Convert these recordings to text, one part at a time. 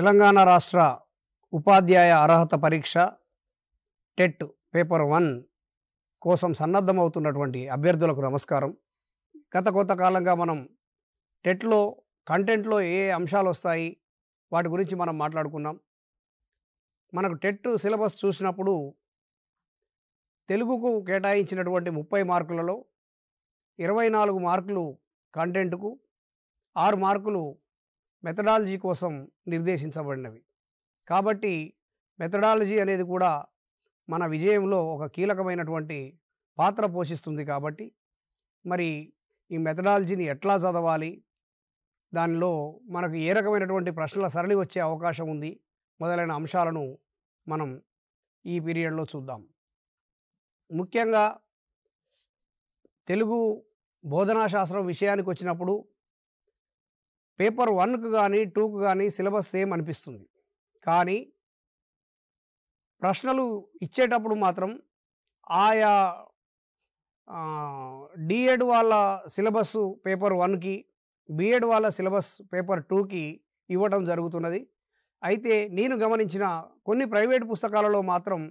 తెలంగాణ రాష్ట్ర ఉపాధ్యాయ అర్హత పరీక్ష టెట్ పేపర్ 1 కోసం సన్నద్ధమవుతున్నటువంటి అభ్యర్థులకు నమస్కారం. గత కొంతకాలంగా మనం టెట్లో కంటెంట్లో ఏ అంశాలు వస్తాయి వాటి గురించి మనం మాట్లాడుకున్నాం. మనకు టెట్ సిలబస్ చూసినప్పుడు తెలుగుకు కేటాయించినటువంటి 30 మార్కులలో 24 మార్కులు కంటెంట్కు, 6 మార్కులు మెథడాలజీ కోసం నిర్దేశించబడినవి. కాబట్టి మెథడాలజీ అనేది కూడా మన విజయంలో ఒక కీలకమైనటువంటి పాత్ర పోషిస్తుంది. కాబట్టి మరి ఈ మెథడాలజీని ఎట్లా చదవాలి, దానిలో మనకు ఏ రకమైనటువంటి ప్రశ్నల సరళి వచ్చే అవకాశం ఉంది మొదలైన అంశాలను మనం ఈ పీరియడ్లో చూద్దాం. ముఖ్యంగా తెలుగు బోధనా శాస్త్రం విషయానికి వచ్చినప్పుడు పేపర్ 1కు కానీ 2కు కానీ సిలబస్ సేమ్ అనిపిస్తుంది. కానీ ప్రశ్నలు ఇచ్చేటప్పుడు మాత్రం ఆయా డిఎడ్ వాళ్ళ సిలబస్ పేపర్ 1కి, బిఎడ్ వాళ్ళ సిలబస్ పేపర్ 2కి ఇవ్వడం జరుగుతున్నది. అయితే నేను గమనించిన కొన్ని ప్రైవేట్ పుస్తకాలలో మాత్రం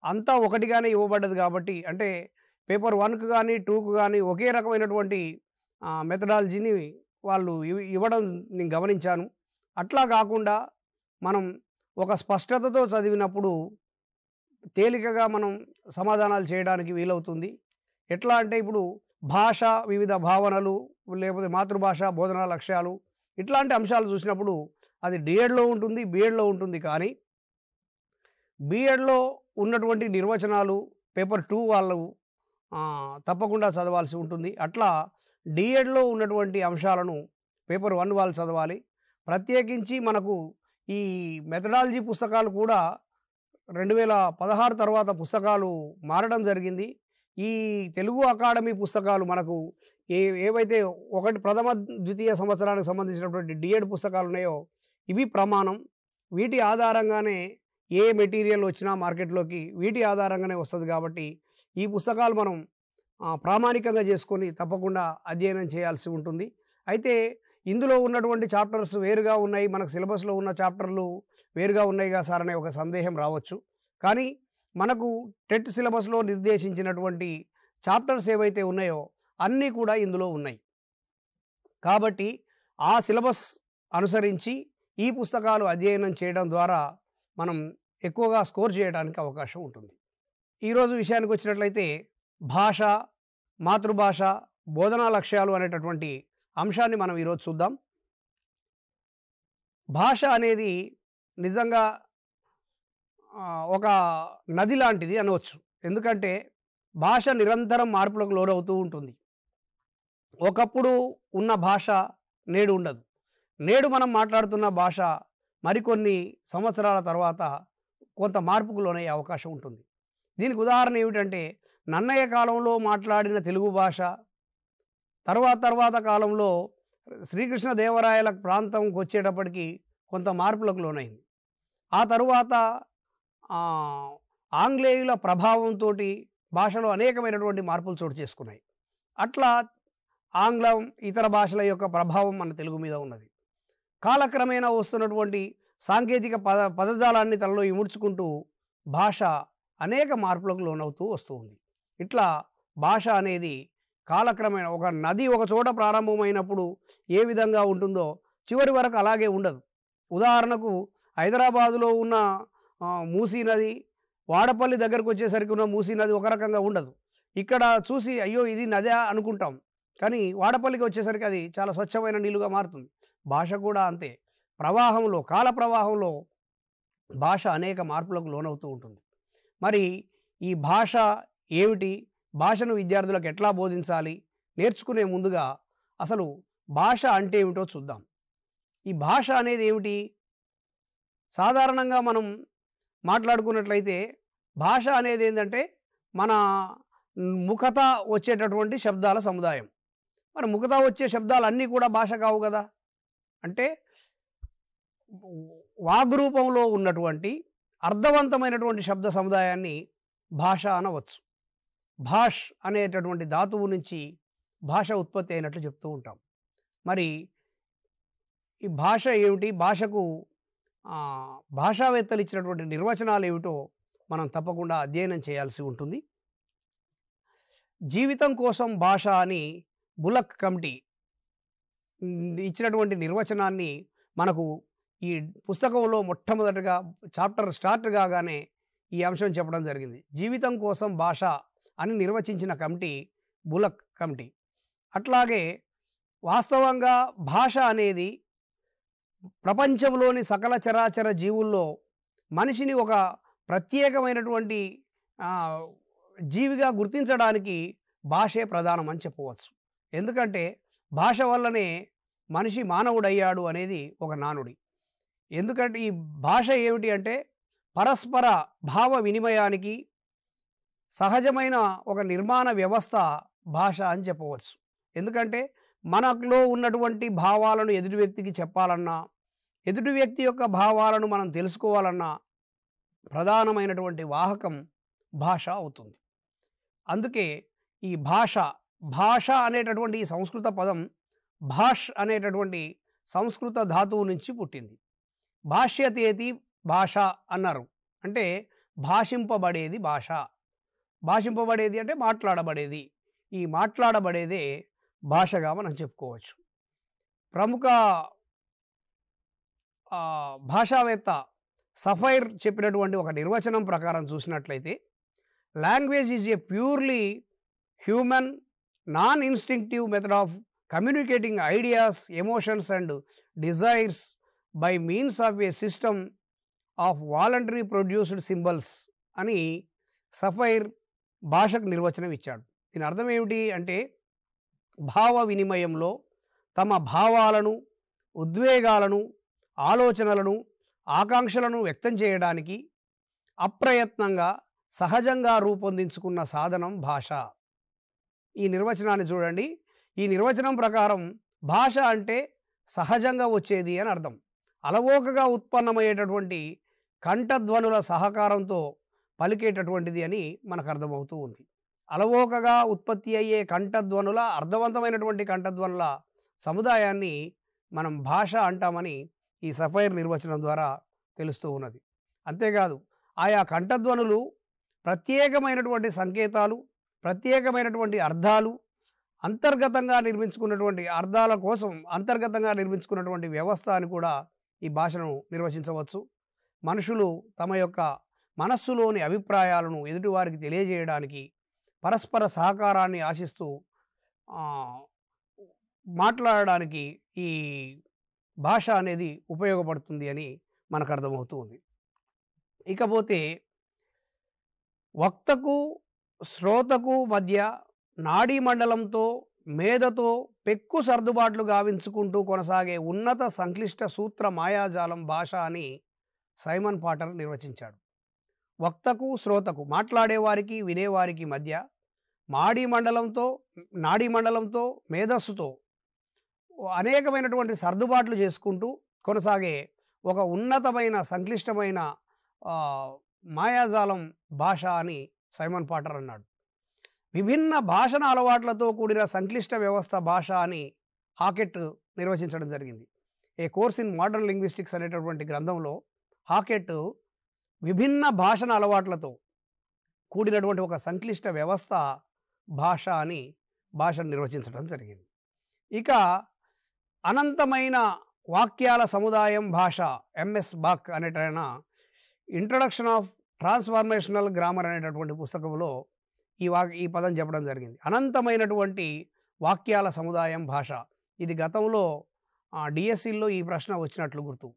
అంతా ఒకటిగానే ఇవ్వబడ్డది. కాబట్టి అంటే పేపర్ 1కు కానీ 2కు కానీ ఒకే రకమైనటువంటి మెథడాలజీని వాళ్ళు ఇవ్వడం నేను గమనించాను. అట్లా కాకుండా మనం ఒక స్పష్టతతో చదివినప్పుడు తేలికగా మనం సమాధానాలు చేయడానికి వీలవుతుంది. ఎట్లా అంటే ఇప్పుడు భాష, వివిధ భావనలు, లేకపోతే మాతృభాష, బోధనా లక్ష్యాలు, ఇట్లాంటి అంశాలు చూసినప్పుడు అది డిఎడ్లో ఉంటుంది, బిఎడ్లో ఉంటుంది. కానీ బిఎడ్లో ఉన్నటువంటి నిర్వచనాలు పేపర్ 2 వాళ్ళు తప్పకుండా చదవాల్సి ఉంటుంది. అట్లా డిఎడ్లో ఉన్నటువంటి అంశాలను పేపర్ 1 వాళ్ళు చదవాలి. ప్రత్యేకించి మనకు ఈ మెథడాలజీ పుస్తకాలు కూడా 2016 తర్వాత పుస్తకాలు మారడం జరిగింది. ఈ తెలుగు అకాడమీ పుస్తకాలు మనకు ఏవైతే ప్రథమ ద్వితీయ సంవత్సరానికి సంబంధించినటువంటి డిఎడ్ పుస్తకాలు ఉన్నాయో ఇవి ప్రమాణం. వీటి ఆధారంగానే ఏ మెటీరియల్ వచ్చినా మార్కెట్లోకి వీటి ఆధారంగానే వస్తుంది. కాబట్టి ఈ పుస్తకాలు మనం ప్రామాణికంగా చేసుకొని తప్పకుండా అధ్యయనం చేయాల్సి ఉంటుంది. అయితే ఇందులో ఉన్నటువంటి చాప్టర్స్ వేరుగా ఉన్నాయి, మనకు సిలబస్లో ఉన్న చాప్టర్లు వేరుగా ఉన్నాయిగా సార్ అనే ఒక సందేహం రావచ్చు. కానీ మనకు టెట్ సిలబస్లో నిర్దేశించినటువంటి చాప్టర్స్ ఏవైతే ఉన్నాయో అన్నీ కూడా ఇందులో ఉన్నాయి. కాబట్టి ఆ సిలబస్ అనుసరించి ఈ పుస్తకాలు అధ్యయనం చేయడం ద్వారా మనం ఎక్కువగా స్కోర్ చేయడానికి అవకాశం ఉంటుంది. ఈరోజు విషయానికి వచ్చినట్లయితే భాష, మాతృభాష, బోధనా లక్ష్యాలు అనేటటువంటి అంశాన్ని మనం ఈరోజు చూద్దాం. భాష అనేది నిజంగా ఒక నది లాంటిది అనవచ్చు. ఎందుకంటే భాష నిరంతరం మార్పులకు లోనవుతూ ఉంటుంది. ఒకప్పుడు ఉన్న భాష నేడు ఉండదు. నేడు మనం మాట్లాడుతున్న భాష మరికొన్ని సంవత్సరాల తర్వాత కొంత మార్పుకు లోనయ్యే అవకాశం ఉంటుంది. దీనికి ఉదాహరణ ఏమిటంటే నన్నయ్య కాలంలో మాట్లాడిన తెలుగు భాష తర్వాత కాలంలో శ్రీకృష్ణదేవరాయల ప్రాంతంకి వచ్చేటప్పటికి కొంత మార్పులకు లోనైంది. ఆ తరువాత ఆంగ్లేయుల ప్రభావంతో భాషలో అనేకమైనటువంటి మార్పులు చోటు చేసుకున్నాయి. అట్లా ఆంగ్లం, ఇతర భాషల యొక్క ప్రభావం మన తెలుగు మీద ఉన్నది. కాలక్రమేణా వస్తున్నటువంటి సాంకేతిక పదజాలాన్ని తనలో ఇముడ్చుకుంటూ భాష అనేక మార్పులకు లోనవుతూ వస్తూ ఉంది. ఇట్లా భాష అనేది కాలక్రమేణా ఒక నది ఒక చోట ప్రారంభమైనప్పుడు ఏ విధంగా ఉంటుందో చివరి వరకు అలాగే ఉండదు. ఉదాహరణకు హైదరాబాదులో ఉన్న మూసీ నది, వాడపల్లి దగ్గరకు వచ్చేసరికి ఉన్న మూసీ నది ఒక రకంగా ఉండదు. ఇక్కడ చూసి అయ్యో ఇది నదే అనుకుంటాం, కానీ వాడపల్లికి వచ్చేసరికి అది చాలా స్వచ్ఛమైన నీళ్ళుగా మారుతుంది. భాష కూడా అంతే. ప్రవాహంలో, కాల ప్రవాహంలో భాష అనేక మార్పులకు లోనవుతూ ఉంటుంది. మరి ఈ భాష ఏమిటి, భాషను విద్యార్థులకు ఎట్లా బోధించాలి, నేర్చుకునే ముందుగా అసలు భాష అంటే ఏమిటో చూద్దాం. ఈ భాష అనేది ఏమిటి? సాధారణంగా మనం మాట్లాడుకున్నట్లయితే భాష అనేది ఏంటంటే మన ముఖత వచ్చేటటువంటి శబ్దాల సముదాయం. మరి ముఖత వచ్చే శబ్దాలన్నీ కూడా భాష కావు కదా. అంటే వాగ్రూపంలో ఉన్నటువంటి అర్థవంతమైనటువంటి శబ్ద సముదాయాన్ని భాష అనవచ్చు. భాష్ అనేటటువంటి ధాతువు నుంచి భాష ఉత్పత్తి అయినట్లు చెప్తూ ఉంటాం. మరి ఈ భాష ఏమిటి, భాషకు భాషావేత్తలు ఇచ్చినటువంటి నిర్వచనాలు ఏమిటో మనం తప్పకుండా అధ్యయనం చేయాల్సి ఉంటుంది. జీవితం కోసం భాష అని బులక్ కమిటీ ఇచ్చినటువంటి నిర్వచనాన్ని మనకు ఈ పుస్తకంలో మొట్టమొదటిగా చాప్టర్ స్టార్ట్ కాగానే ఈ అంశం చెప్పడం జరిగింది. జీవితం కోసం భాష అని నిర్వచించిన కమిటీ బులక్ కమిటీ. అట్లాగే వాస్తవంగా భాష అనేది ప్రపంచంలోని సకల చరాచర జీవుల్లో మనిషిని ఒక ప్రత్యేకమైనటువంటి జీవిగా గుర్తించడానికి భాషే ప్రధానం అని చెప్పవచ్చు. ఎందుకంటే భాష వల్లనే మనిషి మానవుడయ్యాడు అనేది ఒక నానుడి. ఎందుకంటే ఈ భాష ఏమిటి అంటే పరస్పర భావ వినిమయానికి సహజమైన ఒక నిర్మాణ వ్యవస్థ భాష అని చెప్పవచ్చు. ఎందుకంటే మనలో ఉన్నటువంటి భావాలను ఎదుటి వ్యక్తికి చెప్పాలన్నా, ఎదుటి వ్యక్తి యొక్క భావాలను మనం తెలుసుకోవాలన్నా ప్రధానమైనటువంటి వాహకం భాష అవుతుంది. అందుకే ఈ భాష అనేటటువంటి ఈ సంస్కృత పదం భాష్ అనేటటువంటి సంస్కృత ధాతువు నుంచి పుట్టింది. భాష్యతేతి భాష అన్నారు అంటే భాషింపబడేది భాష. భాషింపబడేది అంటే మాట్లాడబడేది. ఈ మాట్లాడబడేదే భాషగా మనం చెప్పుకోవచ్చు. ప్రముఖ భాషావేత్త సఫైర్ చెప్పినటువంటి ఒక నిర్వచనం ప్రకారం చూసినట్లయితే, language is a purely human non instinctive method of communicating ideas, emotions and desires by means of A system of voluntary produced symbols అని సఫైర్ భాషకు నిర్వచనం ఇచ్చాడు. దీని అర్థం ఏమిటి అంటే భావ వినిమయంలో తమ భావాలను, ఉద్వేగాలను, ఆలోచనలను, ఆకాంక్షలను వ్యక్తం చేయడానికి అప్రయత్నంగా సహజంగా రూపొందించుకున్న సాధనం భాష. ఈ నిర్వచనాన్ని చూడండి. ఈ నిర్వచనం ప్రకారం భాష అంటే సహజంగా వచ్చేది అని అర్థం. అలవోకగా ఉత్పన్నమయ్యేటటువంటి కంఠధ్వనుల సహకారంతో పలికేటటువంటిది అని మనకు అర్థమవుతూ ఉంది. అలవోకగా ఉత్పత్తి అయ్యే కంఠధ్వనుల, అర్థవంతమైనటువంటి కంఠధ్వనుల సముదాయాన్ని మనం భాష అంటామని ఈ సఫైర్ నిర్వచనం ద్వారా తెలుస్తూ ఉన్నది. అంతేకాదు ఆయా కంఠధ్వనులు ప్రత్యేకమైనటువంటి సంకేతాలు, ప్రత్యేకమైనటువంటి అర్థాలు, అంతర్గతంగా నిర్మించుకున్నటువంటి అర్థాల కోసం అంతర్గతంగా నిర్మించుకున్నటువంటి వ్యవస్థ అని కూడా ఈ భాషను నిర్వచించవచ్చు. మనుషులు తమ యొక్క మనస్సులోని అభిప్రాయాలను ఎదుటివారికి తెలియజేయడానికి పరస్పర సహకారాన్ని ఆశిస్తూ మాట్లాడడానికి ఈ భాష అనేది ఉపయోగపడుతుంది అని మనకు అర్థమవుతూ ఉంది. ఇకపోతే వక్తకు శ్రోతకు మధ్య నాడీ మండలంతో మేధతో పెక్కు సర్దుబాట్లు గావించుకుంటూ కొనసాగే ఉన్నత సంక్లిష్ట సూత్ర మాయాజాలం భాష అని సైమన్ పాటర్ నిర్వచించాడు. వక్తకు శ్రోతకు, మాట్లాడేవారికి వినేవారికి మధ్య నాడీ మండలంతో మేధస్సుతో అనేకమైనటువంటి సర్దుబాట్లు చేసుకుంటూ కొనసాగే ఒక ఉన్నతమైన సంక్లిష్టమైన మాయాజాలం భాష అని సైమన్ పాటర్ అన్నాడు. విభిన్న భాషణ అలవాట్లతో కూడిన సంక్లిష్ట వ్యవస్థ భాష అని హాకెట్ నిర్వచించడం జరిగింది. ఏ కోర్స్ ఇన్ మోడర్న్ లింగ్విస్టిక్స్ అనేటటువంటి గ్రంథంలో హాకెట్ విభిన్న భాషణ అలవాట్లతో కూడినటువంటి ఒక సంక్లిష్ట వ్యవస్థ భాష అని భాషను నిర్వచించడం జరిగింది. ఇక అనంతమైన వాక్యాల సముదాయం భాష, ఎంఎస్ బాక్ అనేటైన ఇంట్రడక్షన్ ఆఫ్ ట్రాన్స్ఫార్మేషనల్ గ్రామర్ అనేటటువంటి పుస్తకంలో ఈ పదం చెప్పడం జరిగింది. అనంతమైనటువంటి వాక్యాల సముదాయం భాష. ఇది గతంలో డిఎస్సిలో ఈ ప్రశ్న వచ్చినట్లు గుర్తు.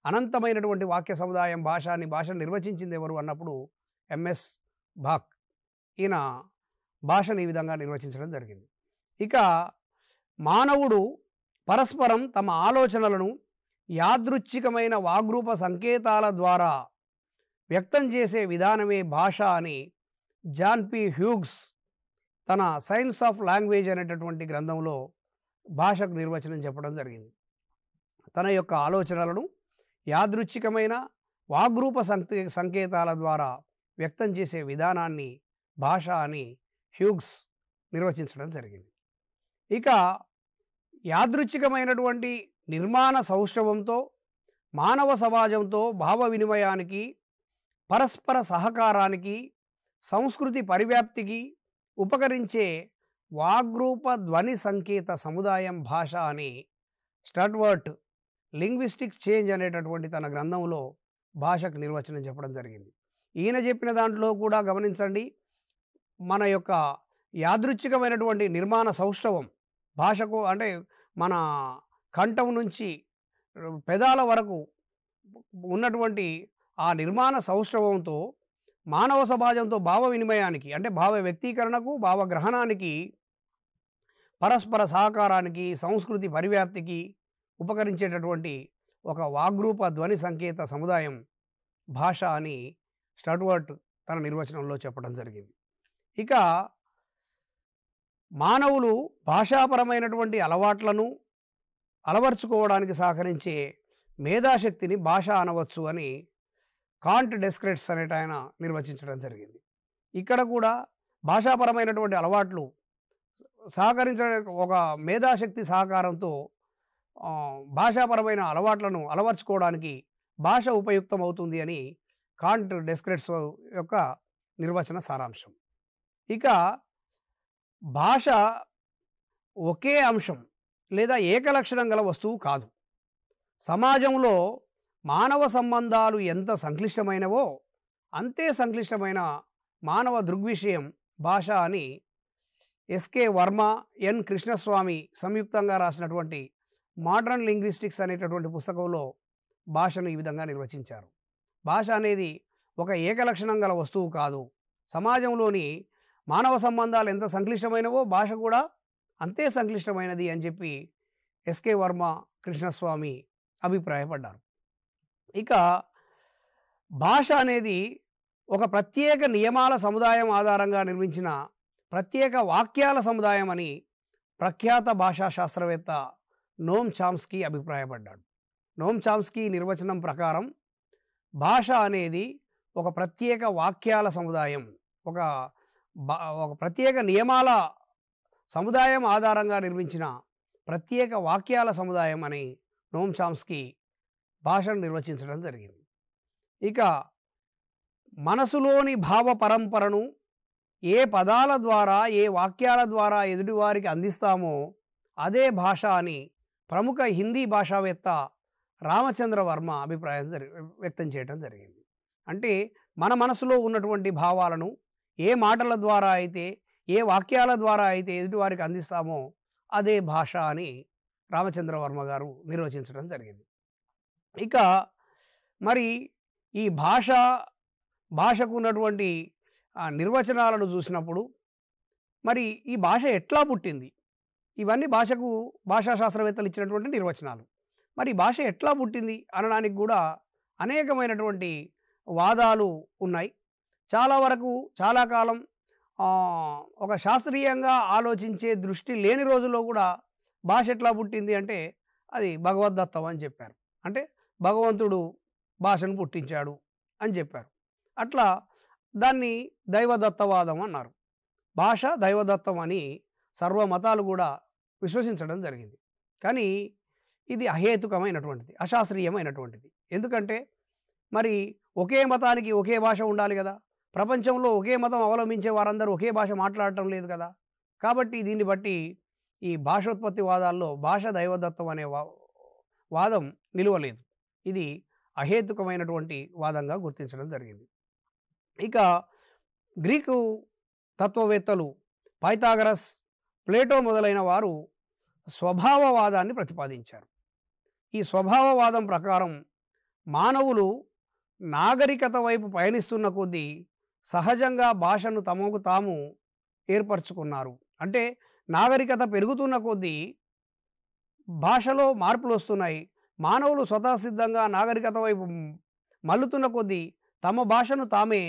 అనంతమైనటువంటి వాక్య సముదాయం భాష అని భాషను నిర్వచించింది ఎవరు అన్నప్పుడు ఎంఎస్ బాక్. ఈయన భాషను ఈ విధంగా నిర్వచించడం జరిగింది. ఇక మానవుడు పరస్పరం తమ ఆలోచనలను యాదృచ్ఛికమైన వాగ్రూప సంకేతాల ద్వారా వ్యక్తం చేసే విధానమే భాష అని జాన్ పి హ్యూగ్స్ తన సైన్స్ ఆఫ్ లాంగ్వేజ్ అనేటటువంటి గ్రంథంలో భాషకు నిర్వచనం చెప్పడం జరిగింది. తన యొక్క ఆలోచనలను యాదృచ్ఛికమైన వాగ్రూప సంకేతాల ద్వారా వ్యక్తం చేసే విధానాన్ని భాష అని హ్యూగ్స్ నిర్వచించడం జరిగింది. ఇక యాదృచ్ఛికమైనటువంటి నిర్మాణ సౌష్ఠవంతో మానవ సమాజంతో భావ వినిమయానికి, పరస్పర సహకారానికి, సంస్కృతి పరివ్యాప్తికి ఉపకరించే వాగ్రూప ధ్వని సంకేత సముదాయం భాష అని స్టడ్వర్ట్ లింగ్విస్టిక్ చేంజ్ అనేటటువంటి తన గ్రంథంలో భాషకు నిర్వచనం చెప్పడం జరిగింది. ఈయన చెప్పిన దాంట్లో కూడా గమనించండి, మన యొక్క యాదృచ్ఛికమైనటువంటి నిర్మాణ సౌష్ఠవం భాషకు, అంటే మన కంఠం నుంచి పెదాల వరకు ఉన్నటువంటి ఆ నిర్మాణ సౌష్ఠవంతో మానవ సమాజంతో భావ వినిమయానికి, అంటే భావ వ్యక్తీకరణకు, భావ గ్రహణానికి, పరస్పర సహకారానికి, సంస్కృతి పరివ్యాప్తికి ఉపకరించేటటువంటి ఒక వాగ్రూప ధ్వని సంకేత సముదాయం భాష అని స్టడ్వర్ట్ తన నిర్వచనంలో చెప్పడం జరిగింది. ఇక మానవులు భాషాపరమైనటువంటి అలవాట్లను అలవర్చుకోవడానికి సహకరించే మేధాశక్తిని భాష అనవచ్చు అని కాంట్ డెస్క్రెట్స్ అనేట ఆయన నిర్వచించడం జరిగింది. ఇక్కడ కూడా భాషాపరమైనటువంటి అలవాట్లు సహకరించడానికి ఒక మేధాశక్తి సహకారంతో భాషాపరమైన అలవాట్లను అలవర్చుకోవడానికి భాష ఉపయుక్తమవుతుంది అని కాంట్ డెస్క్రెట్స్ యొక్క నిర్వచన సారాంశం. ఇక భాష ఒకే అంశం లేదా ఏకలక్షణం గల వస్తువు కాదు. సమాజంలో మానవ సంబంధాలు ఎంత సంక్లిష్టమైనవో అంతే సంక్లిష్టమైన మానవ దృగ్విషయం భాష అని ఎస్కే వర్మ, ఎన్ కృష్ణస్వామి సంయుక్తంగా రాసినటువంటి మోడర్న్ లింగ్విస్టిక్స్ అనేటటువంటి పుస్తకంలో భాషను ఈ విధంగా నిర్వచించారు. భాష అనేది ఒక ఏకలక్షణం గల వస్తువు కాదు. సమాజంలోని మానవ సంబంధాలు ఎంత సంక్లిష్టమైనవో భాష కూడా అంతే సంక్లిష్టమైనది అని చెప్పి ఎస్కే వర్మ, కృష్ణస్వామి అభిప్రాయపడ్డారు. ఇక భాష అనేది ఒక ప్రత్యేక నియమాల సముదాయం ఆధారంగా నిర్మించిన ప్రత్యేక వాక్యాల సముదాయం అని ప్రఖ్యాత భాషా శాస్త్రవేత్త నోమ్ చామ్స్కీ అభిప్రాయపడ్డాడు. నోమ్ చామ్స్కీ నిర్వచనం ప్రకారం భాష అనేది ఒక ప్రత్యేక వాక్యాల సముదాయం, ఒక ప్రత్యేక నియమాల సముదాయం ఆధారంగా నిర్మించిన ప్రత్యేక వాక్యాల సముదాయం అని నోమ్ చామ్స్కీ భాషను నిర్వచించడం జరిగింది. ఇక మనసులోని భావ పరంపరను ఏ పదాల ద్వారా, ఏ వాక్యాల ద్వారా ఎదుటివారికి అందిస్తామో అదే భాష అని ప్రముఖ హిందీ భాషావేత్త రామచంద్ర వర్మ అభిప్రాయం వ్యక్తం చేయడం జరిగింది. అంటే మన మనసులో ఉన్నటువంటి భావాలను ఏ మాటల ద్వారా అయితే, ఏ వాక్యాల ద్వారా అయితే ఎదుటివారికి అందిస్తామో అదే భాష అని రామచంద్ర వర్మ గారు నిర్వచించడం జరిగింది. ఇక మరి ఈ భాషకు ఉన్నటువంటి నిర్వచనాలను చూసినప్పుడు మరి ఈ భాష ఎట్లా పుట్టింది, ఇవన్నీ భాషా శాస్త్రవేత్తలు ఇచ్చినటువంటి నిర్వచనాలు. మరి భాష ఎట్లా పుట్టింది అనడానికి కూడా అనేకమైనటువంటి వాదాలు ఉన్నాయి. చాలా వరకు చాలా కాలం ఒక శాస్త్రీయంగా ఆలోచించే దృష్టి లేని రోజుల్లో కూడా భాష ఎట్లా పుట్టింది అంటే అది భగవద్దత్తం అని చెప్పారు. అంటే భగవంతుడు భాషను పుట్టించాడు అని చెప్పారు. అట్లా దాన్ని దైవదత్తవాదం అన్నారు. భాష దైవదత్తం అని సర్వమతాలు కూడా విశ్వసించడం జరిగింది. కానీ ఇది అహేతుకమైనటువంటిది, అశాస్త్రీయమైనటువంటిది. ఎందుకంటే మరి ఒకే మతానికి ఒకే భాష ఉండాలి కదా. ప్రపంచంలో ఒకే మతం అవలంబించే వారందరూ ఒకే భాష మాట్లాడటం లేదు కదా. కాబట్టి దీన్ని బట్టి ఈ భాషోత్పత్తి వాదాల్లో భాష దైవదత్తం అనే వాదం నిలువలేదు. ఇది అహేతుకమైనటువంటి వాదంగా గుర్తించడం జరిగింది. ఇక గ్రీకు తత్వవేత్తలు పైథాగరస్, ప్లేటో మొదలైన వారు స్వభావవాదాన్ని ప్రతిపాదించారు. ఈ స్వభావవాదం ప్రకారం మానవులు నాగరికత వైపు పయనిస్తున్న కొద్దీ సహజంగా భాషను తమకు తాము ఏర్పరచుకున్నారు. అంటే నాగరికత పెరుగుతున్న కొద్దీ భాషలో మార్పులు వస్తున్నాయి. మానవులు స్వతసిద్ధంగా నాగరికత వైపు మల్లుతున్న కొద్దీ తమ భాషను తామే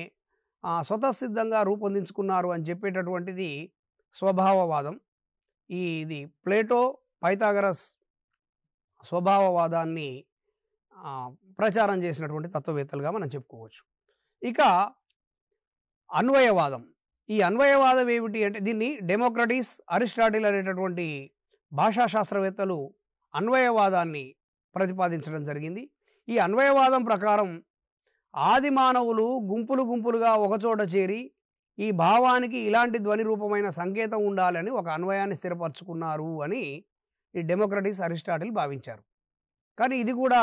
స్వతసిద్ధంగా రూపొందించుకున్నారు అని చెప్పేటటువంటిది స్వభావవాదం. ఇది ప్లేటో, పైథాగరస్ స్వభావవాదాన్ని ప్రచారం చేసినటువంటి తత్వవేత్తలుగా మనం చెప్పుకోవచ్చు. ఇక అన్వయవాదం. ఈ అన్వయవాదం ఏమిటి అంటే దీన్ని డెమోక్రటిస్, అరిస్టాటిల్ అనేటటువంటి భాషా శాస్త్రవేత్తలు అన్వయవాదాన్ని ప్రతిపాదించడం జరిగింది. ఈ అన్వయవాదం ప్రకారం ఆది మానవులు గుంపులు గుంపులుగా ఒకచోట చేరి ఈ భావానికి ఇలాంటి ధ్వని రూపమైన సంకేతం ఉండాలని ఒక అన్వయాన్ని స్థిరపరచుకున్నారు అని ఈ డెమోక్రటిస్ అరిస్టాటిల్ భావించారు. కానీ ఇది కూడా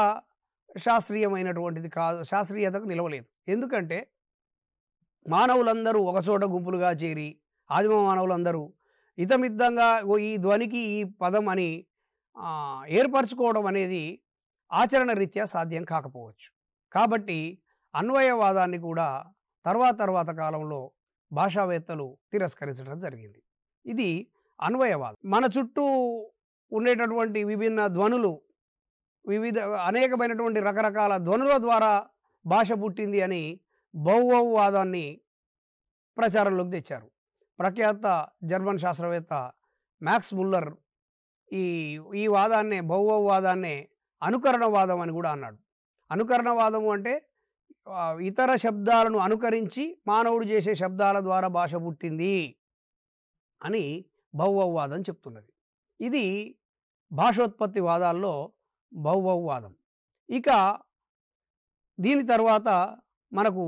శాస్త్రీయమైనటువంటిది కాదు, శాస్త్రీయతకు నిలవలేదు. ఎందుకంటే మానవులందరూ ఒకచోట గుంపులుగా చేరి ఆదిమ మానవులందరూ ఇతమిద్దంగా ఈ ధ్వనికి ఈ పదం అని ఏర్పరచుకోవడం అనేది ఆచరణ రీత్యా సాధ్యం కాకపోవచ్చు. కాబట్టి అన్వయవాదాన్ని కూడా తర్వాత కాలంలో భాషావేత్తలు తిరస్కరించడం జరిగింది. ఇది అన్వయవాదం. మన చుట్టూ ఉండేటటువంటి విభిన్న ధ్వనులు, అనేకమైనటువంటి రకరకాల ధ్వనుల ద్వారా భాష పుట్టింది అని బౌవౌవాదాన్ని ప్రచారంలోకి తెచ్చారు. ప్రఖ్యాత జర్మన్ శాస్త్రవేత్త మ్యాక్స్ ముల్లర్ ఈ వాదాన్నే, బౌవౌవాదాన్నే అనుకరణవాదం అని కూడా అన్నాడు. అనుకరణవాదము అంటే ఇతర శబ్దాలను అనుకరించి మానవుడు చేసే శబ్దాల ద్వారా భాష పుట్టింది అని బౌవౌవాదం చెప్తున్నది. ఇది భాషోత్పత్తి వాదాల్లో బౌవౌవాదం. ఇక దీని తర్వాత మనకు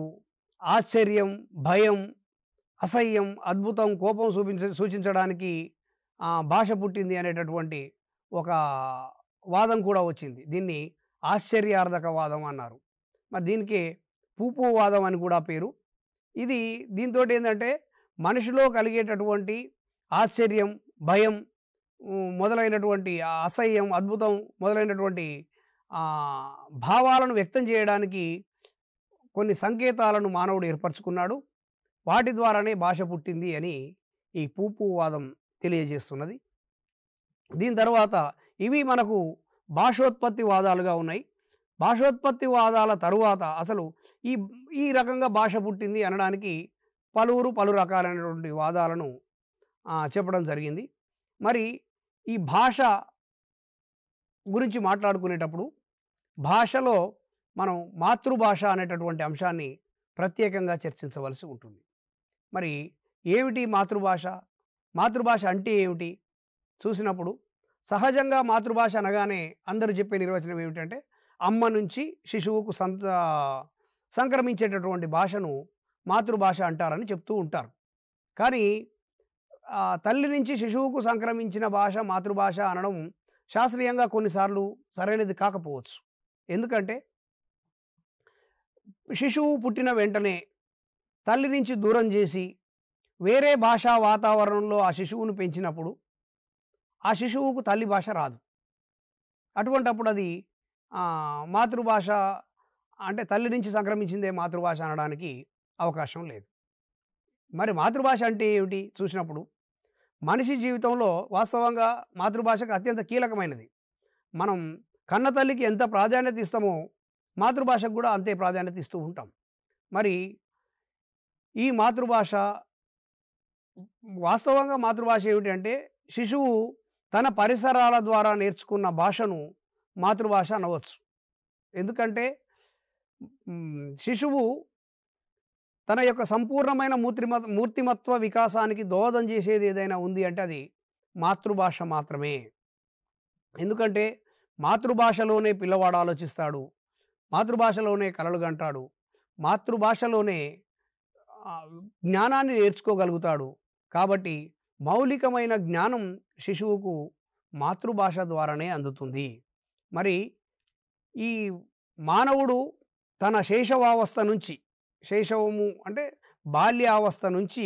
ఆశ్చర్యం, భయం, అసహ్యం, అద్భుతం, కోపం సూచించడానికి భాష పుట్టింది అనేటటువంటి ఒక వాదం కూడా వచ్చింది. దీన్ని ఆశ్చర్యార్థక వాదం అన్నారు. మరి దీనికి పూపువాదం అని కూడా పేరు. దీంతో ఏంటంటే మనిషిలో కలిగేటటువంటి ఆశ్చర్యం, భయం మొదలైనటువంటి అసహ్యం, అద్భుతం మొదలైనటువంటి భావాలను వ్యక్తం చేయడానికి కొన్ని సంకేతాలను మానవుడు ఏర్పరచుకున్నాడు. వాటి ద్వారానే భాష పుట్టింది అని ఈ పూపువాదం తెలియజేస్తున్నది. దీని తర్వాత ఇవి మనకు భాషోత్పత్తి వాదాలుగా ఉన్నాయి. భాషోత్పత్తి వాదాల తరువాత అసలు ఈ రకంగా భాష పుట్టింది అనడానికి పలు రకాలైనటువంటి వాదాలను చెప్పడం జరిగింది. మరి ఈ భాష గురించి మాట్లాడుకునేటప్పుడు భాషలో మనం మాతృభాష అనేటటువంటి అంశాన్ని ప్రత్యేకంగా చర్చించవలసి ఉంటుంది. మరి ఏమిటి మాతృభాష? మాతృభాష అంటే ఏమిటి చూసినప్పుడు సహజంగా మాతృభాష అనగానే అందరూ చెప్పే నిర్వచనం ఏమిటంటే అమ్మ నుంచి శిశువుకు సంక్రమించేటటువంటి భాషను మాతృభాష అంటారని చెప్తూ ఉంటారు. కానీ తల్లి నుంచి శిశువుకు సంక్రమించిన భాష మాతృభాష అనడం శాస్త్రీయంగా కొన్నిసార్లు సరైనది కాకపోవచ్చు. ఎందుకంటే శిశువు పుట్టిన వెంటనే తల్లి నుంచి దూరం చేసి వేరే భాషా వాతావరణంలో ఆ శిశువును పెంచినప్పుడు ఆ శిశువుకు తల్లి భాష రాదు. అటువంటప్పుడు అది మాతృభాష అంటే తల్లి నుంచి సంక్రమించిందే మాతృభాష అనడానికి అవకాశం లేదు. మరి మాతృభాష అంటే ఏమిటి చూసినప్పుడు మనిషి జీవితంలో వాస్తవంగా మాతృభాషకు అత్యంత కీలకమైనది. మనం కన్న తల్లికి ఎంత ప్రాధాన్యత ఇస్తామో మాతృభాషకు కూడా అంతే ప్రాధాన్యత ఇస్తూ ఉంటాం. మరి ఈ మాతృభాష వాస్తవంగా మాతృభాష ఏమిటంటే శిశువు తన పరిసరాల ద్వారా నేర్చుకున్న భాషను మాతృభాష అనవచ్చు. ఎందుకంటే శిశువు తన యొక్క సంపూర్ణమైన మూర్తిమత్వ వికాసానికి దోహదం చేసేది ఏదైనా ఉంది అంటే అది మాతృభాష మాత్రమే. ఎందుకంటే మాతృభాషలోనే పిల్లవాడు ఆలోచిస్తాడు, మాతృభాషలోనే కలలు కంటాడు, మాతృభాషలోనే జ్ఞానాన్ని నేర్చుకోగలుగుతాడు. కాబట్టి మౌలికమైన జ్ఞానం శిశువుకు మాతృభాష ద్వారానే అందుతుంది. మరి ఈ మానవుడు తన శైశవావస్థ నుంచి, శైశవము అంటే బాల్యావస్థ నుంచి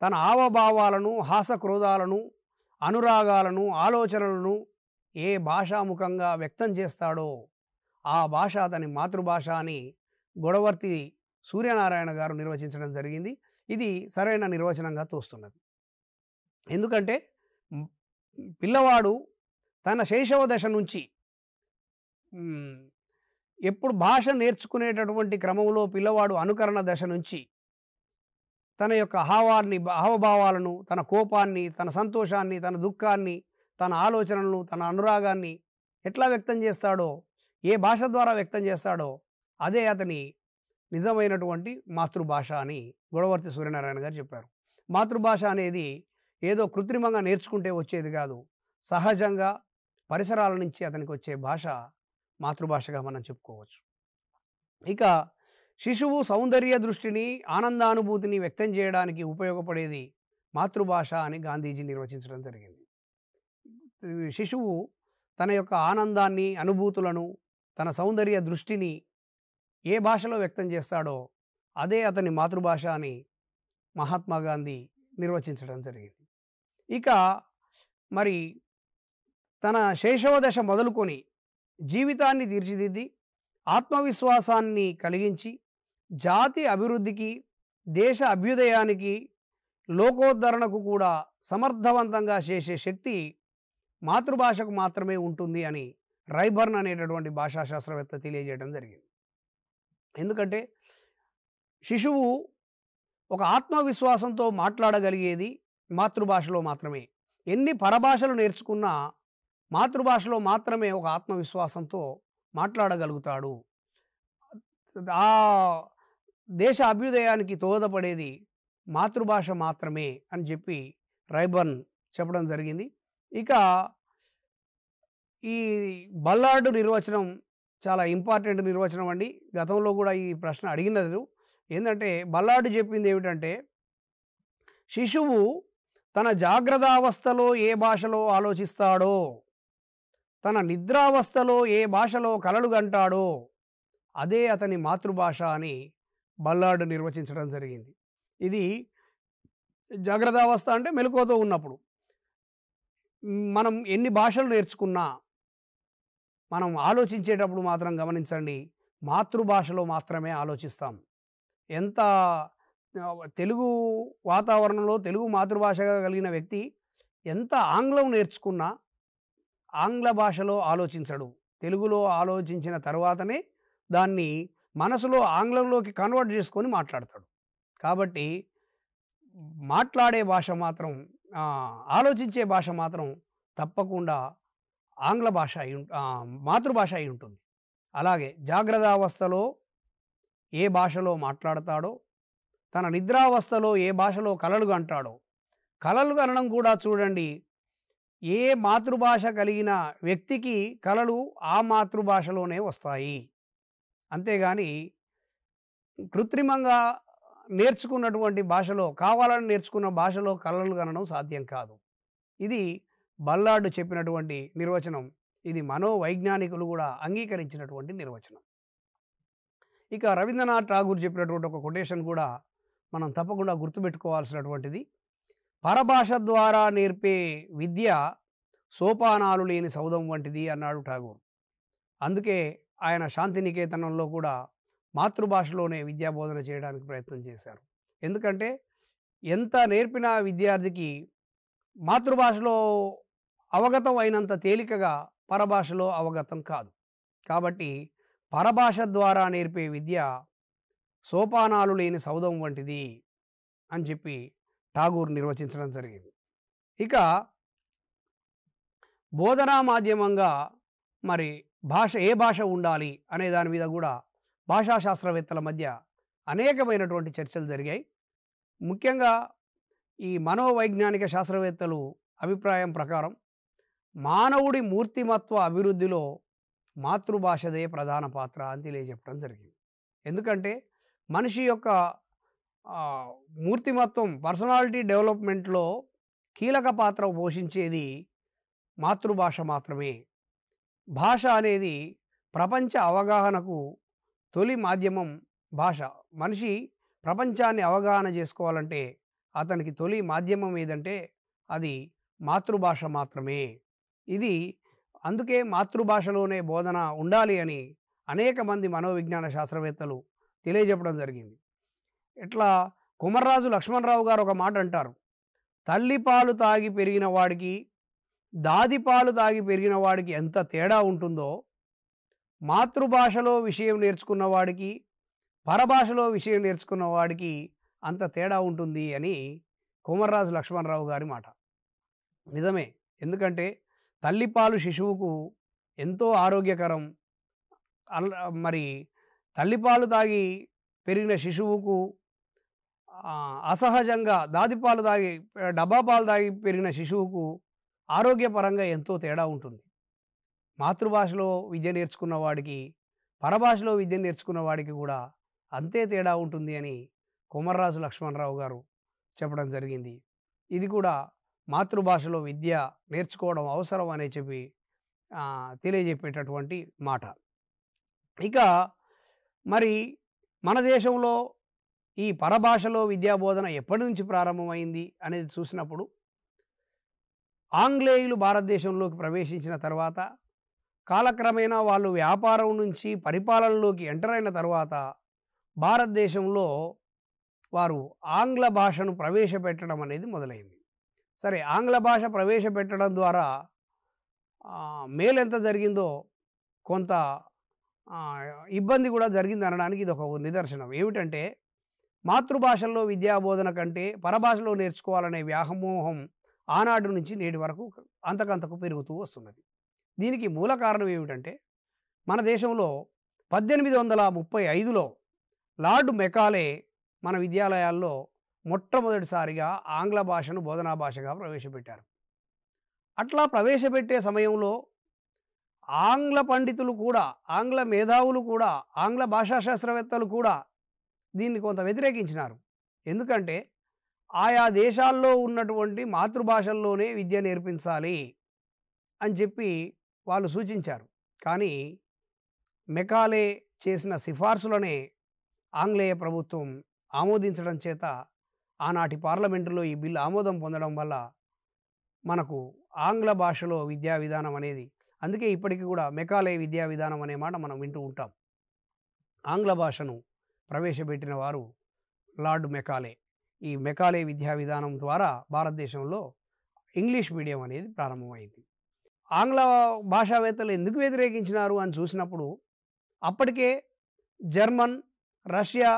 తన హావభావాలను, హాసక్రోధాలను, అనురాగాలను, ఆలోచనలను ఏ భాషాముఖంగా వ్యక్తం చేస్తాడో ఆ భాష అతని మాతృభాష అని గొడవర్తి సూర్యనారాయణ గారు నిర్వచించడం జరిగింది. ఇది సరైన నిర్వచనంగా తోస్తున్నది. ఎందుకంటే పిల్లవాడు తన శైశవ దశ నుంచి ఎప్పుడు భాష నేర్చుకునేటటువంటి క్రమంలో పిల్లవాడు అనుకరణ దశ నుంచి తన యొక్క హావభావాలను, తన కోపాన్ని, తన సంతోషాన్ని, తన దుఃఖాన్ని, తన ఆలోచనలను, తన అనురాగాన్ని ఎట్లా వ్యక్తం చేస్తాడో, ఏ భాష ద్వారా వ్యక్తం చేస్తాడో అదే అతని నిజమైనటువంటి మాతృభాష అని గొడవర్తి సూర్యనారాయణ గారు చెప్పారు. మాతృభాష అనేది ఏదో కృత్రిమంగా నేర్చుకుంటే వచ్చేది కాదు, సహజంగా పరిసరాల నుంచి అతనికి వచ్చే భాష మాతృభాషగా మనం చెప్పుకోవచ్చు. ఇక శిశువు సౌందర్య దృష్టిని, ఆనందానుభూతిని వ్యక్తం చేయడానికి ఉపయోగపడేది మాతృభాష అని గాంధీజీ నిర్వచించడం జరిగింది. శిశువు తన యొక్క ఆనందాన్ని, అనుభూతులను, తన సౌందర్య దృష్టిని ఏ భాషలో వ్యక్తం చేస్తాడో అదే అతని మాతృభాష అని మహాత్మా గాంధీ నిర్వచించడం జరిగింది. ఇక మరి తన శైశవ దశ మొదలుకొని జీవితాన్ని తీర్చిదిద్ది ఆత్మవిశ్వాసాన్ని కలిగించి జాతి అభివృద్ధికి, దేశ అభ్యుదయానికి, లోకోద్ధరణకు కూడా సమర్థవంతంగా చేసే శక్తి మాతృభాషకు మాత్రమే ఉంటుంది అని రైబర్న్ అనేటటువంటి భాషా శాస్త్రవేత్త తెలియజేయడం జరిగింది. ఎందుకంటే శిశువు ఒక ఆత్మవిశ్వాసంతో మాట్లాడగలిగేది మాతృభాషలో మాత్రమే. ఎన్ని పరభాషలు నేర్చుకున్నా మాతృభాషలో మాత్రమే ఒక ఆత్మవిశ్వాసంతో మాట్లాడగలుగుతాడు. ఆ దేశ అభ్యుదయానికి దోహదపడేది మాతృభాష మాత్రమే అని చెప్పి రైబర్న్ చెప్పడం జరిగింది. ఇక ఈ బల్లార్డ్ నిర్వచనం చాలా ఇంపార్టెంట్ నిర్వచనం అండి. గతంలో కూడా ఈ ప్రశ్న అడిగినది. ఏంటంటే బల్లార్డ్ చెప్పింది ఏమిటంటే, శిశువు తన జాగ్రత్తావస్థలో ఏ భాషలో ఆలోచిస్తాడో, తన నిద్రావస్థలో ఏ భాషలో కలలు గంటాడో అదే అతని మాతృభాష అని బల్లార్డ్ నిర్వచించడం జరిగింది. ఇది జాగ్రత్తావస్థ అంటే మెలకువతో ఉన్నప్పుడు. మనం ఎన్ని భాషలు నేర్చుకున్నా మనం ఆలోచించేటప్పుడు మాత్రం గమనించండి, మాతృభాషలో మాత్రమే ఆలోచిస్తాం. ఎంత తెలుగు వాతావరణంలో తెలుగు మాతృభాషగా కలిగిన వ్యక్తి ఎంత ఆంగ్లం నేర్చుకున్నా ఆంగ్ల భాషలో ఆలోచించడు. తెలుగులో ఆలోచించిన తర్వాతనే దాన్ని మనసులో ఆంగ్లంలోకి కన్వర్ట్ చేసుకొని మాట్లాడతాడు. కాబట్టి మాట్లాడే భాష మాత్రం, ఆలోచించే భాష మాత్రం తప్పకుండా ఆంగ్ల భాష మాతృభాష అయి ఉంటుంది. అలాగే జాగ్రత్తావస్థలో ఏ భాషలో మాట్లాడతాడో, తన నిద్రావస్థలో ఏ భాషలో కలలు కంటాడో, కలలు కనడం కూడా చూడండి, ఏ మాతృభాష కలిగిన వ్యక్తికి కలలు ఆ మాతృభాషలోనే వస్తాయి. అంతేగాని కృత్రిమంగా నేర్చుకున్నటువంటి భాషలో, కావాలని నేర్చుకున్న భాషలో కలలు కనడం సాధ్యం కాదు. ఇది బల్లార్డ్ చెప్పినటువంటి నిర్వచనం. ఇది మనోవైజ్ఞానికులు కూడా అంగీకరించినటువంటి నిర్వచనం. ఇక రవీంద్రనాథ్ ఠాగూర్ చెప్పినటువంటి ఒక కొటేషన్ కూడా మనం తప్పకుండా గుర్తుపెట్టుకోవాల్సినటువంటిది. పరభాష ద్వారా నేర్పే విద్య సోపానాలు లేని సౌధం వంటిది అన్నాడు ఠాగూర్. అందుకే ఆయన శాంతినికేతనంలో కూడా మాతృభాషలోనే విద్యాబోధన చేయడానికి ప్రయత్నం చేశారు. ఎందుకంటే ఎంత నేర్పిన విద్యార్థికి మాతృభాషలో అవగతం అయినంత తేలికగా పరభాషలో అవగతం కాదు. కాబట్టి పరభాష ద్వారా నేర్పే విద్య సోపానాలు లేని సౌధం వంటిది అని చెప్పి ఠాగూర్ నిర్వచించడం జరిగింది. ఇక బోధనా మాధ్యమంగా మరి ఏ భాష ఉండాలి అనే దాని మీద కూడా భాషా శాస్త్రవేత్తల మధ్య అనేకమైనటువంటి చర్చలు జరిగాయి. ముఖ్యంగా ఈ మనోవైజ్ఞానిక శాస్త్రవేత్తలు అభిప్రాయం ప్రకారం మానవుడి మూర్తిమత్వ అభివృద్ధిలో మాతృభాషదే ప్రధాన పాత్ర అని తెలియజెప్పడం జరిగింది. ఎందుకంటే మనిషి యొక్క మూర్తిమత్వం, పర్సనాలిటీ డెవలప్మెంట్లో కీలక పాత్ర పోషించేది మాతృభాష మాత్రమే. భాష అనేది ప్రపంచ అవగాహనకు తొలి మాధ్యమం భాష. మనిషి ప్రపంచాన్ని అవగాహన చేసుకోవాలంటే అతనికి తొలి మాధ్యమం ఏదంటే అది మాతృభాష మాత్రమే. ఇది అందుకే మాతృభాషలోనే బోధన ఉండాలి అని అనేక మంది మనోవిజ్ఞాన శాస్త్రవేత్తలు తెలియజెప్పడం జరిగింది. ఇట్లా కుమర్రాజు లక్ష్మణరావు గారు ఒక మాట అంటారు, తల్లిపాలు తాగి పెరిగిన వాడికి దాదిపాలు తాగి పెరిగిన వాడికి ఎంత తేడా ఉంటుందో మాతృభాషలో విషయం నేర్చుకున్న వాడికి పరభాషలో విషయం నేర్చుకున్న వాడికి అంత తేడా ఉంటుంది అని కుమర్రాజు లక్ష్మణరావు గారి మాట. నిజమే. ఎందుకంటే తల్లిపాలు శిశువుకు ఎంతో ఆరోగ్యకరం. మరి తల్లిపాలు తాగి పెరిగిన శిశువుకు అసహజంగా దాదిపాలు తాగి డబ్బా పాలు తాగి పెరిగిన శిశువుకు ఆరోగ్యపరంగా ఎంతో తేడా ఉంటుంది. మాతృభాషలో విద్య నేర్చుకున్న వాడికి పరభాషలో విద్య నేర్చుకున్న వాడికి కూడా అంతే తేడా ఉంటుంది అని కొమర్రాజు లక్ష్మణరావు గారు చెప్పడం జరిగింది. ఇది కూడా మాతృభాషలో విద్య నేర్చుకోవడం అవసరం అని చెప్పి తెలియజెప్పేటటువంటి మాట. ఇక మరి మన దేశంలో ఈ పరభాషలో విద్యాబోధన ఎప్పటి నుంచి ప్రారంభమైంది అనేది చూసినప్పుడు ఆంగ్లేయులు భారతదేశంలోకి ప్రవేశించిన తర్వాత కాలక్రమేణా వాళ్ళు వ్యాపారం నుంచి పరిపాలనలోకి ఎంటర్ అయిన తర్వాత భారతదేశంలో వారు ఆంగ్ల భాషను ప్రవేశపెట్టడం అనేది మొదలైంది. సరే, ఆంగ్ల భాష ప్రవేశపెట్టడం ద్వారా మేలు ఎంత జరిగిందో కొంత ఇబ్బంది కూడా జరిగింది అనడానికి ఇది ఒక నిదర్శనం. ఏమిటంటే మాతృభాషల్లో విద్యాబోధన కంటే పరభాషలో నేర్చుకోవాలనే వ్యామోహం ఆనాడు నుంచి నేటి వరకు అంతకంతకు పెరుగుతూ వస్తున్నది. దీనికి మూల కారణం ఏమిటంటే మన దేశంలో 1835లో లార్డ్ మెకాలే మన విద్యాలయాల్లో మొట్టమొదటిసారిగా ఆంగ్ల భాషను బోధనా భాషగా ప్రవేశపెట్టారు. అట్లా ప్రవేశపెట్టే సమయంలో ఆంగ్ల పండితులు కూడా, ఆంగ్ల మేధావులు కూడా, ఆంగ్ల భాషా శాస్త్రవేత్తలు కూడా దీన్ని కొంత వ్యతిరేకించినారు. ఎందుకంటే ఆయా దేశాల్లో ఉన్నటువంటి మాతృభాషల్లోనే విద్య నేర్పించాలి అని చెప్పి వాళ్ళు సూచించారు. కానీ మెకాలే చేసిన సిఫార్సులనే ఆంగ్లేయ ప్రభుత్వం ఆమోదించడం చేత ఆనాటి పార్లమెంటులో ఈ బిల్లు ఆమోదం పొందడం వల్ల మనకు ఆంగ్ల భాషలో విద్యా విధానం అనేది, అందుకే ఇప్పటికీ కూడా మెకాలే విద్యా విధానం అనే మాట మనం వింటూ ఉంటాం. ఆంగ్ల భాషను ప్రవేశపెట్టిన వారు లార్డ్ మెకాలే. ఈ మెకాలే విద్యా విధానం ద్వారా భారతదేశంలో ఇంగ్లీష్ మీడియం అనేది ప్రారంభమైంది. ఆంగ్ల భాషావేత్తలు ఎందుకు వ్యతిరేకించినారు అని చూసినప్పుడు అప్పటికే జర్మన్, రష్యా,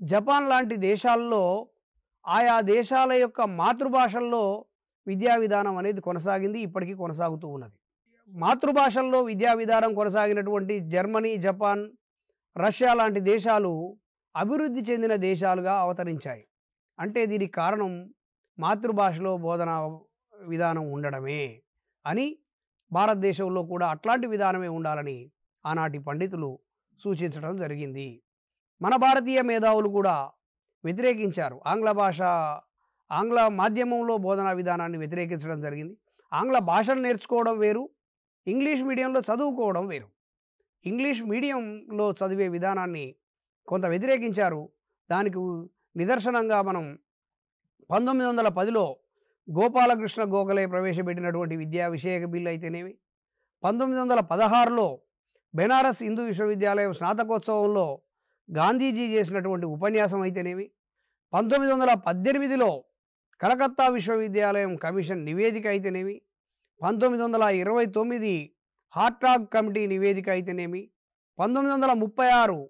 జపాన్ లాంటి దేశాల్లో ఆయా దేశాల యొక్క మాతృభాషల్లో విద్యా విధానం అనేది కొనసాగింది, ఇప్పటికీ కొనసాగుతూ ఉన్నది. మాతృభాషల్లో విద్యా విధానం కొనసాగినటువంటి జర్మనీ, జపాన్, రష్యా లాంటి దేశాలు అభివృద్ధి చెందిన దేశాలుగా అవతరించాయి. అంటే దీనికి కారణం మాతృభాషలో బోధనా విధానం ఉండడమే అని, భారతదేశంలో కూడా అట్లాంటి విధానమే ఉండాలని ఆనాటి పండితులు సూచించడం జరిగింది. మన భారతీయ మేధావులు కూడా వ్యతిరేకించారు. ఆంగ్ల మాధ్యమంలో బోధనా విధానాన్ని వ్యతిరేకించడం జరిగింది. ఆంగ్ల భాషను నేర్చుకోవడం వేరు, ఇంగ్లీష్ మీడియంలో చదువుకోవడం వేరు. ఇంగ్లీష్ మీడియంలో చదివే విధానాన్ని కొంత వ్యతిరేకించారు. దానికి నిదర్శనంగా మనం 1910లో గోపాలకృష్ణ గోఖలే ప్రవేశపెట్టినటువంటి విద్యా విషయక బిల్లు అయితేనేమి, 1916లో బెనారస్ హిందూ విశ్వవిద్యాలయం స్నాతకోత్సవంలో గాంధీజీ చేసినటువంటి ఉపన్యాసం అయితేనేమి, 1918లో కలకత్తా విశ్వవిద్యాలయం కమిషన్ నివేదిక అయితేనేమి, 1929 హార్టాగ్ కమిటీ నివేదిక అయితేనేమి, 1936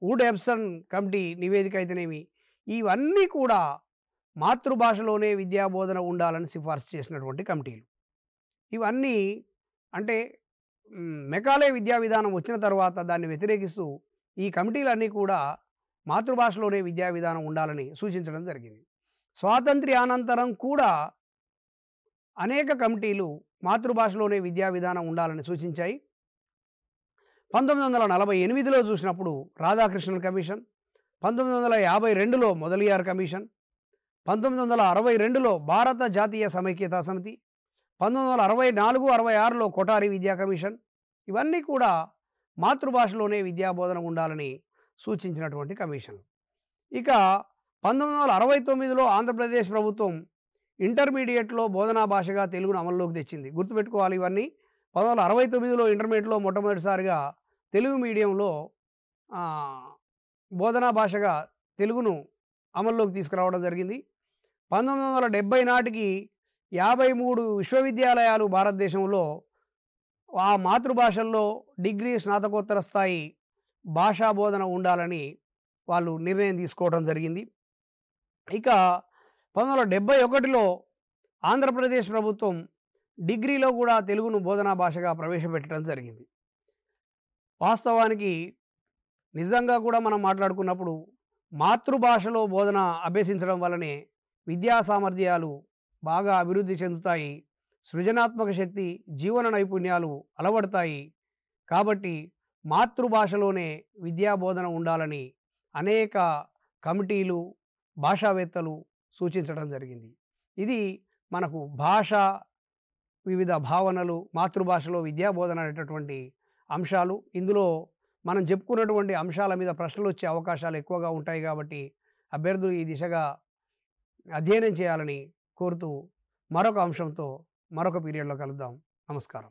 వుడ్ ఎప్సన్ కమిటీ నివేదిక అయితేనేమి, ఇవన్నీ కూడా మాతృభాషలోనే విద్యాబోధన ఉండాలని సిఫార్సు చేసినటువంటి కమిటీలు. ఇవన్నీ అంటే మెకాలే విద్యా విధానం వచ్చిన తర్వాత దాన్ని వ్యతిరేకిస్తూ ఈ కమిటీలన్నీ కూడా మాతృభాషలోనే విద్యా విధానం ఉండాలని సూచించడం జరిగింది. స్వాతంత్ర్యానంతరం కూడా అనేక కమిటీలు మాతృభాషలోనే విద్యా విధానం ఉండాలని సూచించాయి. 1948లో చూసినప్పుడు రాధాకృష్ణన్ కమిషన్, 1952లో మొదలియార్ కమిషన్, 1962లో భారత జాతీయ సమైక్యతా సమితి, 1964-66లో కొఠారి విద్యా కమిషన్, ఇవన్నీ కూడా మాతృభాషలోనే విద్యాబోధన ఉండాలని సూచించినటువంటి కమిషన్. ఇక 1969లో ఆంధ్రప్రదేశ్ ప్రభుత్వం ఇంటర్మీడియట్లో బోధనా భాషగా తెలుగును అమల్లోకి తెచ్చింది. గుర్తుపెట్టుకోవాలి ఇవన్నీ. 1969లో ఇంటర్మీడియట్లో మొట్టమొదటిసారిగా తెలుగు మీడియంలో బోధనా భాషగా తెలుగును అమల్లోకి తీసుకురావడం జరిగింది. 1970 నాటికి 53 విశ్వవిద్యాలయాలు భారతదేశంలో ఆ మాతృభాషల్లో డిగ్రీ, స్నాతకోత్తర స్థాయి భాషా బోధన ఉండాలని వాళ్ళు నిర్ణయం తీసుకోవడం జరిగింది. ఇక 1971లో ఆంధ్రప్రదేశ్ ప్రభుత్వం డిగ్రీలో కూడా తెలుగును బోధనా భాషగా ప్రవేశపెట్టడం జరిగింది. వాస్తవానికి నిజంగా కూడా మనం మాట్లాడుకున్నప్పుడు మాతృభాషలో బోధన అభ్యసించడం వల్లనే విద్యా సామర్థ్యాలు బాగా అభివృద్ధి చెందుతాయి, సృజనాత్మక శక్తి, జీవన నైపుణ్యాలు అలవడతాయి. కాబట్టి మాతృభాషలోనే విద్యాబోధన ఉండాలని అనేక కమిటీలు, భాషావేత్తలు సూచించడం జరిగింది. ఇది మనకు భాష, వివిధ భావనలు, మాతృభాషలో విద్యాబోధన అనేటటువంటి అంశాలు. ఇందులో మనం చెప్పుకున్నటువంటి అంశాల మీద ప్రశ్నలు వచ్చే అవకాశాలు ఎక్కువగా ఉంటాయి కాబట్టి అభ్యర్థులు ఈ దిశగా అధ్యయనం చేయాలని కోరుతూ మరొక అంశంతో మరొక పీరియడ్లో కలుద్దాం. నమస్కారం.